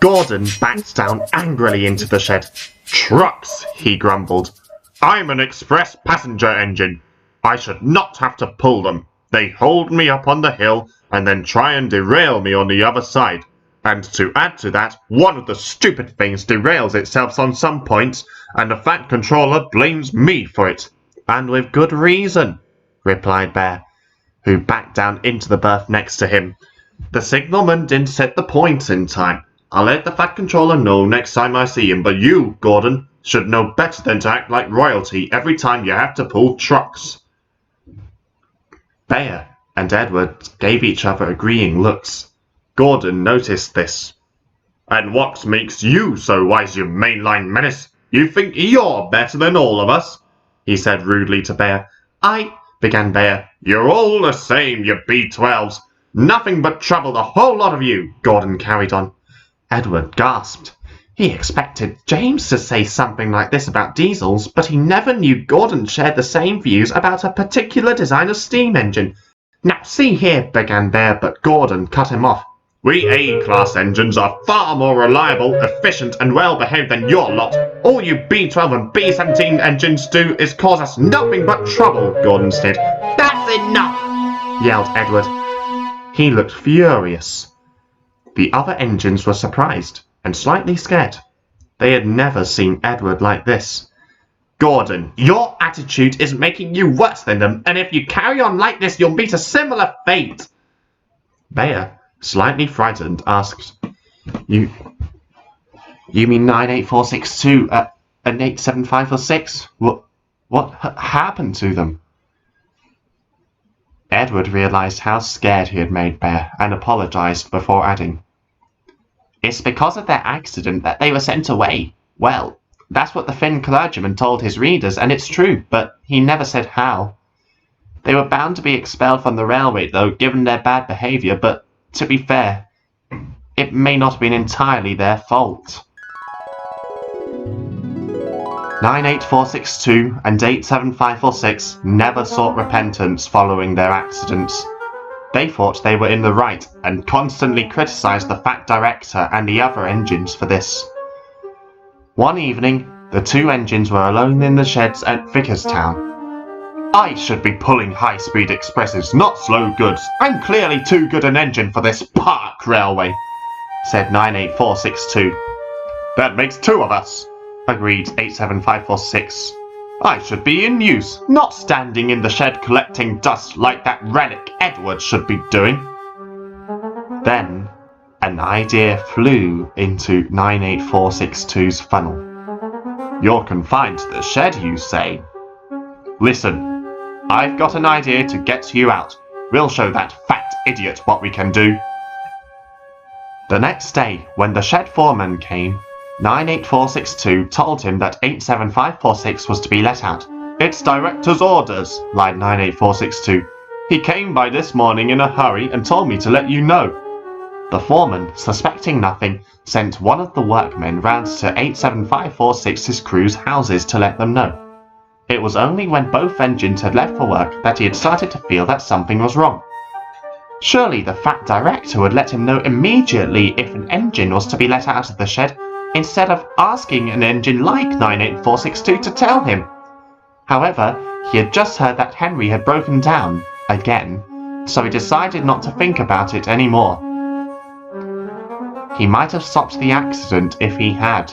Gordon backed down angrily into the shed. "Trucks," he grumbled. "I'm an express passenger engine. I should not have to pull them. They hold me up on the hill and then try and derail me on the other side. And to add to that, one of the stupid things derails itself on some points, and the Fat Controller blames me for it." "And with good reason," replied Bear, who backed down into the berth next to him. "The signalman didn't set the points in time. I'll let the Fat Controller know next time I see him, but you, Gordon, should know better than to act like royalty every time you have to pull trucks." Bear and Edward gave each other agreeing looks. Gordon noticed this. "And what makes you so wise, you mainline menace? You think you're better than all of us?" he said rudely to Bear. Began Bear. "You're all the same, you B-12s. Nothing but trouble, the whole lot of you," Gordon carried on. Edward gasped. He expected James to say something like this about diesels, but he never knew Gordon shared the same views about a particular design of steam engine. "Now see here," began Bear, but Gordon cut him off. "We A-class engines are far more reliable, efficient, and well-behaved than your lot. All you B-12 and B-17 engines do is cause us nothing but trouble," Gordon said. "That's enough!" yelled Edward. He looked furious. The other engines were surprised and slightly scared. They had never seen Edward like this. "Gordon, your attitude is making you worse than them, and if you carry on like this, you'll meet a similar fate." Bear, slightly frightened, asked, You mean 98462 and 87546? What happened to them?" Edward realized how scared he had made Bear and apologized before adding, "It's because of their accident that they were sent away. Well, that's what the Finn clergyman told his readers, and it's true, but he never said how. They were bound to be expelled from the railway, though, given their bad behaviour, but to be fair, it may not have been entirely their fault." 98462 and 87546 never sought repentance following their accidents. They thought they were in the right and constantly criticised the Fat Director and the other engines for this. One evening, the two engines were alone in the sheds at Vickerstown. "I should be pulling high-speed expresses, not slow goods. I'm clearly too good an engine for this park railway," said 98462. "That makes two of us," agreed 87546. "I should be in use, not standing in the shed collecting dust like that relic Edward should be doing." Then, an idea flew into 98462's funnel. "You're confined to the shed, you say? Listen, I've got an idea to get you out. We'll show that fat idiot what we can do." The next day, when the shed foreman came, 98462 told him that 87546 was to be let out. "It's director's orders," lied 98462. "He came by this morning in a hurry and told me to let you know." The foreman, suspecting nothing, sent one of the workmen round to 87546's crew's houses to let them know. It was only when both engines had left for work that he had started to feel that something was wrong. Surely the Fat Director would let him know immediately if an engine was to be let out of the shed, instead of asking an engine like 98462 to tell him. However, he had just heard that Henry had broken down again, so he decided not to think about it anymore. He might have stopped the accident if he had.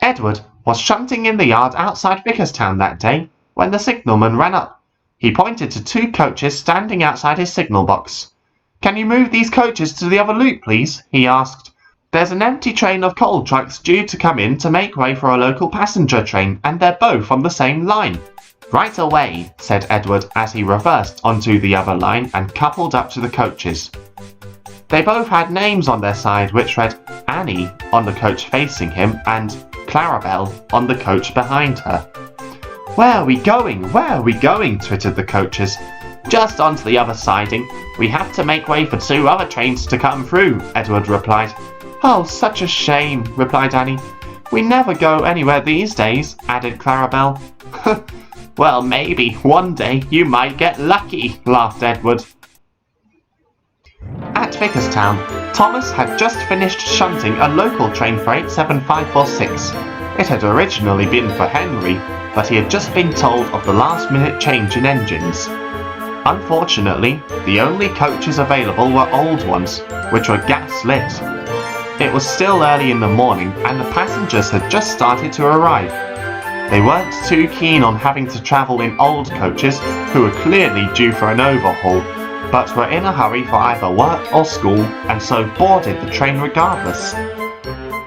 Edward was shunting in the yard outside Vickerstown that day when the signalman ran up. He pointed to two coaches standing outside his signal box. "Can you move these coaches to the other loop, please?" he asked. "There's an empty train of coal trucks due to come in to make way for a local passenger train, and they're both on the same line." "Right away," said Edward as he reversed onto the other line and coupled up to the coaches. They both had names on their side which read Annie on the coach facing him and Clarabelle on the coach behind her. Where are we going? Twittered the coaches. "Just onto the other siding. We have to make way for two other trains to come through," Edward replied. "Oh, such a shame," replied Annie. "We never go anywhere these days," added Clarabelle. "Well, maybe one day you might get lucky," laughed Edward. At At Vicarstown, Thomas had just finished shunting a local train for 87546. It had originally been for Henry, but he had just been told of the last-minute change in engines. Unfortunately, the only coaches available were old ones, which were gas-lit. It was still early in the morning, and the passengers had just started to arrive. They weren't too keen on having to travel in old coaches, who were clearly due for an overhaul, but were in a hurry for either work or school, and so boarded the train regardless.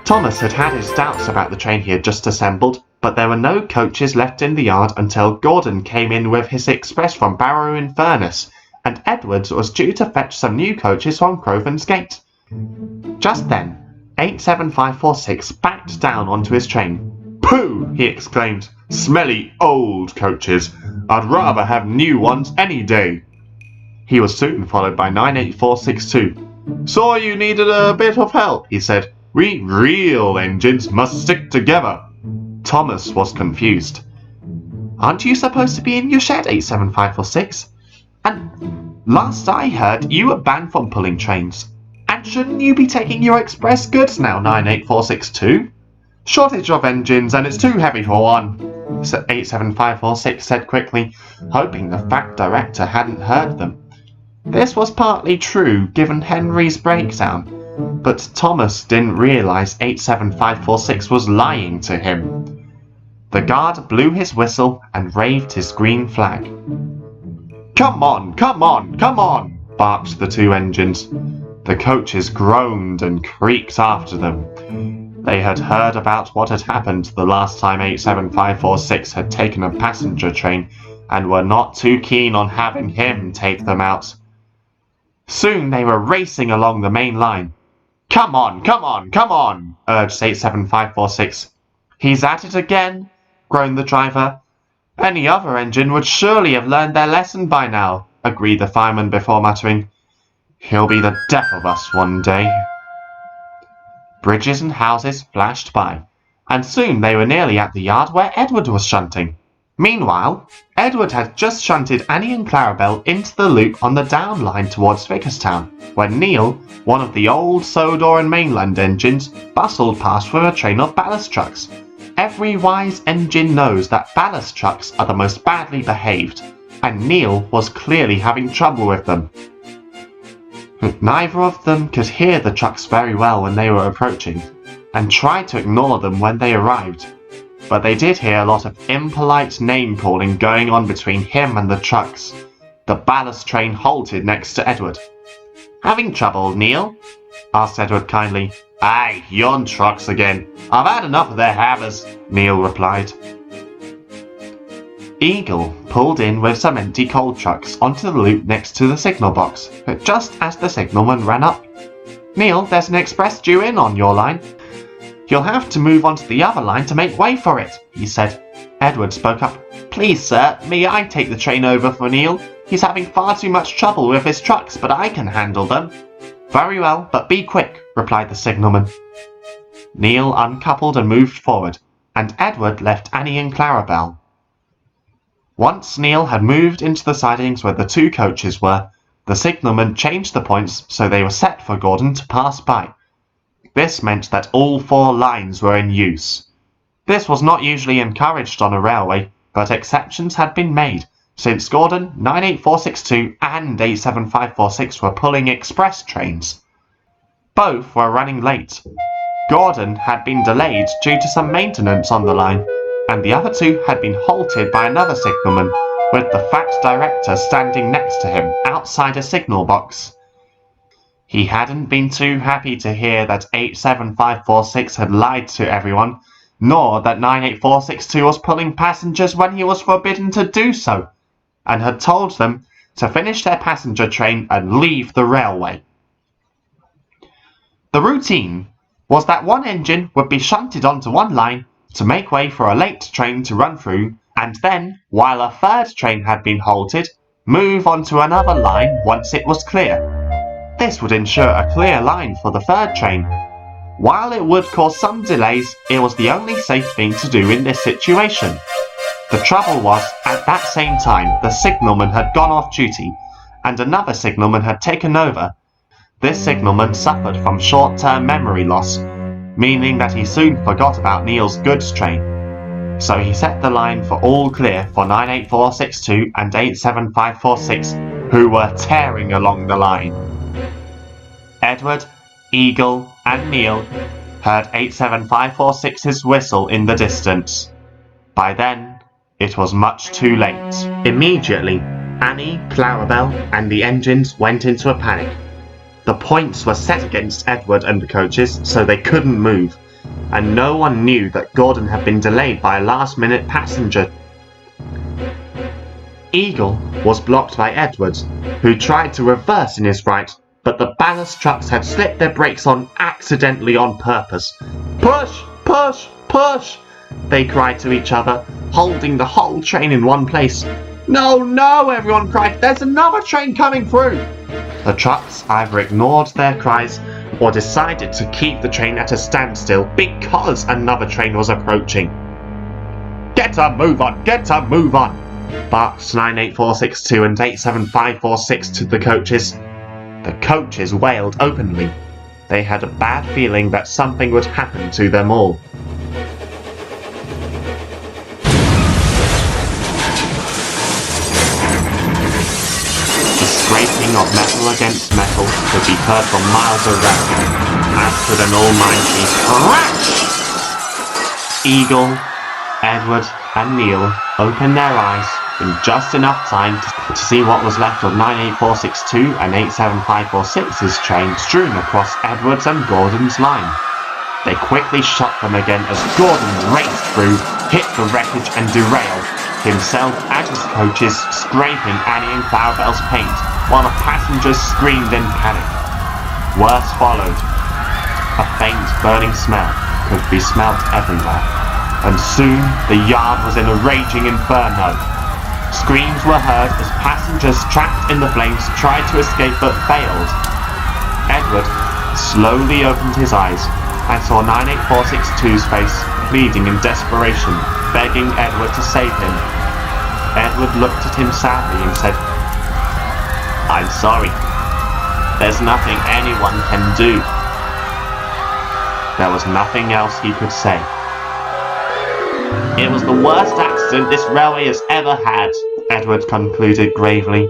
Thomas had had his doubts about the train he had just assembled, but there were no coaches left in the yard until Gordon came in with his express from Barrow-in-Furness, and Edward was due to fetch some new coaches from Crovan's Gate. Just then, 87546 backed down onto his train. "Pooh!" he exclaimed. "Smelly old coaches. I'd rather have new ones any day." He was soon followed by 98462. "Saw you needed a bit of help," he said. "We real engines must stick together." Thomas was confused. "Aren't you supposed to be in your shed, 87546? And last I heard, you were banned from pulling trains. And shouldn't you be taking your express goods now, 98462? "Shortage of engines, and it's too heavy for one," 87546 said quickly, hoping the fact director hadn't heard them. This was partly true, given Henry's breakdown, but Thomas didn't realise 87546 was lying to him. The guard blew his whistle and waved his green flag. "Come on, come on, come on!" barked the two engines. The coaches groaned and creaked after them. They had heard about what had happened the last time 87546 had taken a passenger train, and were not too keen on having him take them out. Soon they were racing along the main line. "Come on, come on, come on!" urged 87546. "He's at it again," groaned the driver. "Any other engine would surely have learned their lesson by now," agreed the fireman before muttering, "He'll be the death of us one day." Bridges and houses flashed by, and soon they were nearly at the yard where Edward was shunting. Meanwhile, Edward had just shunted Annie and Clarabelle into the loop on the down line towards Vicarstown, when Neil, one of the old Sodor and Mainland engines, bustled past with a train of ballast trucks. Every wise engine knows that ballast trucks are the most badly behaved, and Neil was clearly having trouble with them. Neither of them could hear the trucks very well when they were approaching, and tried to ignore them when they arrived, but they did hear a lot of impolite name-calling going on between him and the trucks. The ballast train halted next to Edward. "Having trouble, Neil?" asked Edward kindly. "Aye, yon trucks again. I've had enough of their havers," Neil replied. Eagle pulled in with some empty coal trucks onto the loop next to the signal box, but just as the signalman ran up. "Neil, there's an express due in on your line. You'll have to move onto the other line to make way for it," he said. Edward spoke up. "Please, sir, may I take the train over for Neil? He's having far too much trouble with his trucks, but I can handle them." "Very well, but be quick," replied the signalman. Neil uncoupled and moved forward, and Edward left Annie and Clarabelle. Once Neil had moved into the sidings where the two coaches were, the signalman changed the points so they were set for Gordon to pass by. This meant that all four lines were in use. This was not usually encouraged on a railway, but exceptions had been made, since Gordon, 98462 and 87546 were pulling express trains. Both were running late. Gordon had been delayed due to some maintenance on the line, and the other two had been halted by another signalman, with the fat director standing next to him outside a signal box. He hadn't been too happy to hear that 87546 had lied to everyone, nor that 98462 was pulling passengers when he was forbidden to do so, and had told them to finish their passenger train and leave the railway. The routine was that one engine would be shunted onto one line to make way for a late train to run through, and then, while a third train had been halted, move onto another line once it was clear. This would ensure a clear line for the third train. While it would cause some delays, it was the only safe thing to do in this situation. The trouble was, at that same time, the signalman had gone off duty, and another signalman had taken over. This signalman suffered from short-term memory loss, meaning that he soon forgot about Neil's goods train. So he set the line for all clear for 98462 and 87546, who were tearing along the line. Edward, Eagle, and Neil heard 87546's whistle in the distance. By then, it was much too late. Immediately, Annie, Clarabelle, and the engines went into a panic. The points were set against Edward and the coaches, so they couldn't move, and no one knew that Gordon had been delayed by a last-minute passenger. Eagle was blocked by Edward, who tried to reverse in his right, but the ballast trucks had slipped their brakes on accidentally on purpose. "Push! Push! Push!" they cried to each other, holding the whole train in one place. "No, no!" everyone cried. "There's another train coming through!" The trucks either ignored their cries or decided to keep the train at a standstill because another train was approaching. "Get a move on! Get a move on!" barked 98462 and 87546 to the coaches. The coaches wailed openly. They had a bad feeling that something would happen to them all. Scraping of metal against metal could be heard from miles around, as could an almighty crash! Eagle, Edward, and Neil opened their eyes in just enough time to see what was left of 98462 and 87546's train strewn across Edward's and Gordon's line. They quickly shut them again as Gordon raced through, hit the wreckage and derailed, himself and his coaches scraping Annie and Clarabelle's paint, while the passengers screamed in panic. Worse followed. A faint burning smell could be smelt everywhere, and soon the yard was in a raging inferno. Screams were heard as passengers trapped in the flames tried to escape but failed. Edward slowly opened his eyes and saw 98462's face, pleading in desperation, begging Edward to save him. Edward looked at him sadly and said, "I'm sorry. There's nothing anyone can do." There was nothing else he could say. "It was the worst accident this railway has ever had," Edward concluded gravely.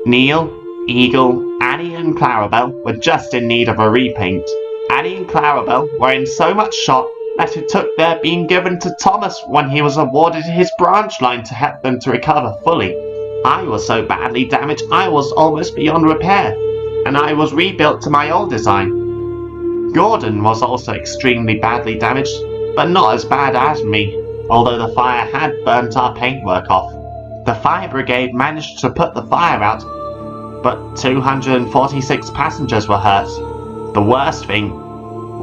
Neil, Eagle, Annie and Clarabelle were just in need of a repaint. Annie and Clarabelle were in so much shock that it took their being given to Thomas when he was awarded his branch line to help them to recover fully. I was so badly damaged I was almost beyond repair, and I was rebuilt to my old design. Gordon was also extremely badly damaged, but not as bad as me, although the fire had burnt our paintwork off. The fire brigade managed to put the fire out, but 246 passengers were hurt. The worst thing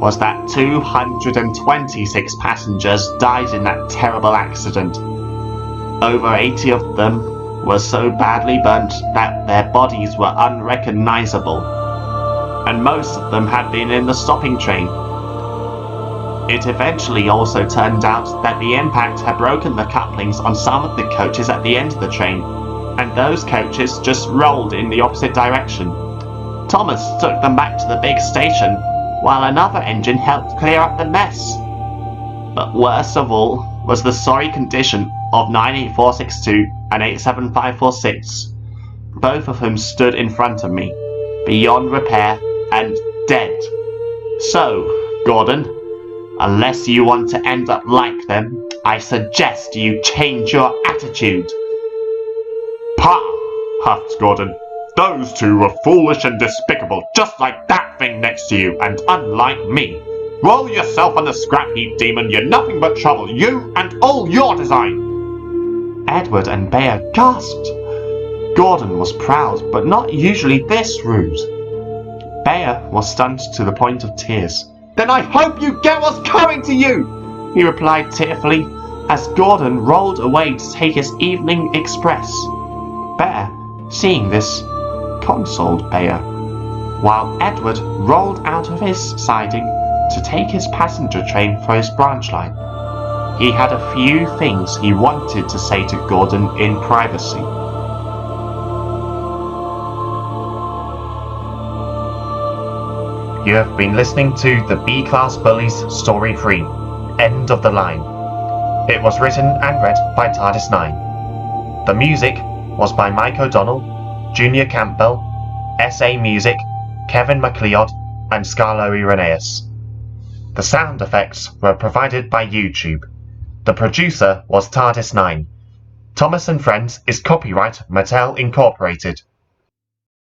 was that 226 passengers died in that terrible accident. Over 80 of them were so badly burnt that their bodies were unrecognizable, and most of them had been in the stopping train. It eventually also turned out that the impact had broken the couplings on some of the coaches at the end of the train, and those coaches just rolled in the opposite direction. Thomas took them back to the big station, while another engine helped clear up the mess. But worst of all was the sorry condition of 98462 and 87546, both of whom stood in front of me, beyond repair and dead. So, Gordon, unless you want to end up like them, I suggest you change your attitude. "Pah!" huffed Gordon. "Those two were foolish and despicable, just like that thing next to you, and unlike me. Roll yourself on the scrap heap, demon. You're nothing but trouble, you and all your design." Edward and Bea gasped. Gordon was proud, but not usually this rude. Bea was stunned to the point of tears. "Then I hope you get what's coming to you," he replied tearfully, as Gordon rolled away to take his evening express. Bea, seeing this, consoled Bea, while Edward rolled out of his siding to take his passenger train for his branch line. He had a few things he wanted to say to Gordon in privacy. You have been listening to the B-Class Bullies Story 3, End of the Line. It was written and read by TARDIS9. The music was by Mike O'Donnell, Junior Campbell, S.A. Music, Kevin MacLeod, and Scarlo Irenaeus. The sound effects were provided by YouTube. The producer was TARDIS9. Thomas and Friends is copyright Mattel Incorporated.